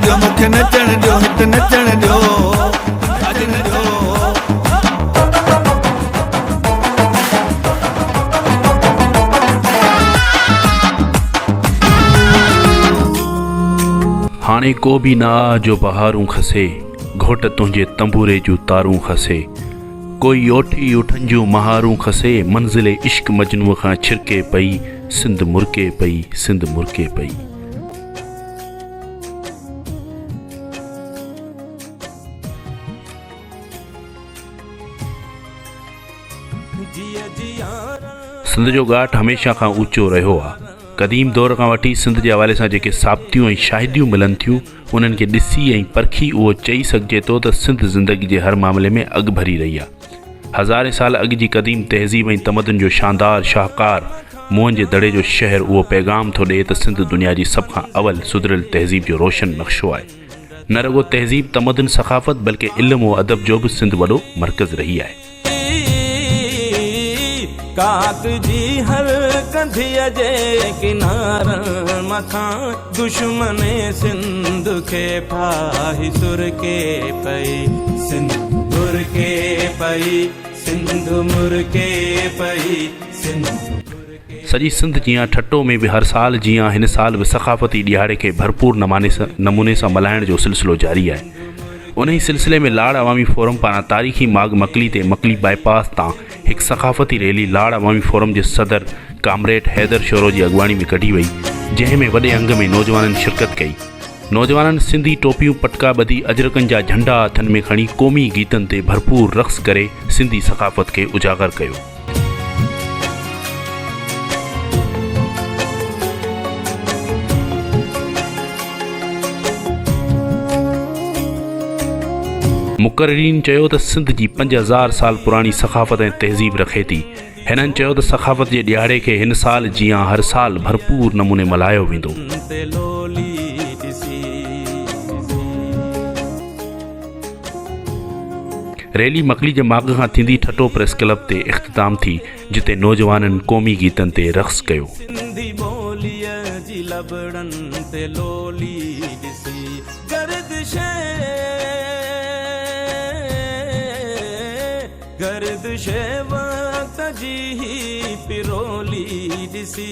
ॾियो मूंखे नचण ॾियो हिते नचण ॾियो अजन ॾियो। हाणे को भी ना जो बहारूं खसे घोट तुंहिंजे तंबूरे जूं तारूं खसे कोई ओठी उठन जूं महारूं खसे मंज़िल इश्क मजनू खां छिरके पई सिंध मुरके पई सिंध मुरके पई। सिंध जो घाट हमेशा खां ऊंचो रहियो आहे। क़दीम दौर खां वठी सिंध जे हवाले सां जेके साबितियूं ऐं शाहिदियूं मिलनि थियूं उन्हनि खे ॾिसी ऐं परखी उहो चई सघिजे थो त सिंध ज़िंदगी जे हर मामले में अॻु भरी रही आहे। हज़ारे साल अॻु जी क़दीम तहज़ीब ऐं तमदन जो शानदार शाहकार मुंहं जे दड़े जो शहर उहो पैगाम थो ॾिए त सिंध दुनिया जी सभ खां अवल सुधरियल तहज़ीब जो रोशन नक्शो आहे। न रुगो तहज़ीब तमदन सक़ाफ़त बल्कि इल्म व अदब जो बि सिंध वॾो मर्कज़ रही आहे। काक जी हर कंधीअ जे किनारनि मथां दुश्मन सिंध खे फाही सुरके पई सिंध मुरके पई सिंध मुरके पई सिंध। सॼी सिंध जीअं ठट्टो में बि हर साल जीअं हिन साल बि सक़ाफ़ती ॾियारे खे भरपूर नमूने सां मल्हाइण जो सिलसिलो जारी आहे। उन ई सिलसिले में लाड़ अवामी फोरम पारां तारीख़ी माग मकली ते मकली बाईपास तां हिकु सक़ाफ़ती रैली लाड़ अवामी फोरम जे सदर कामरेड हैदर शोरो जी अॻुवाणी में कढी वई, जंहिं में वॾे अंग में नौजवाननि शिरकत कई। नौजवाननि सिंधी टोपियूं पटका ॿधी अजरकनि जा झंडा हथनि में खणी क़ौमी गीतनि ते भरपूर रक़्स करे सिंधी सक़ाफ़त खे उजागर कयो। मुक़र्रीन चयो त सिंध जी 5000 साल पुरानी सक़ाफ़त ऐं तहज़ीब रखे थी। हिननि चयो त सक़ाफ़त जे ॾियारे खे हिन साल जीअं हर साल भरपूर नमूने मल्हायो वेंदो। रैली मकली जे माग खां थींदी ठट्टो प्रेस क्लब ते इख़्तिताम थी, जिते नौजवाननि क़ौमी गीतनि ते रक़्स कयो। गर्दिश वक्त जी पिरोली ॾिसी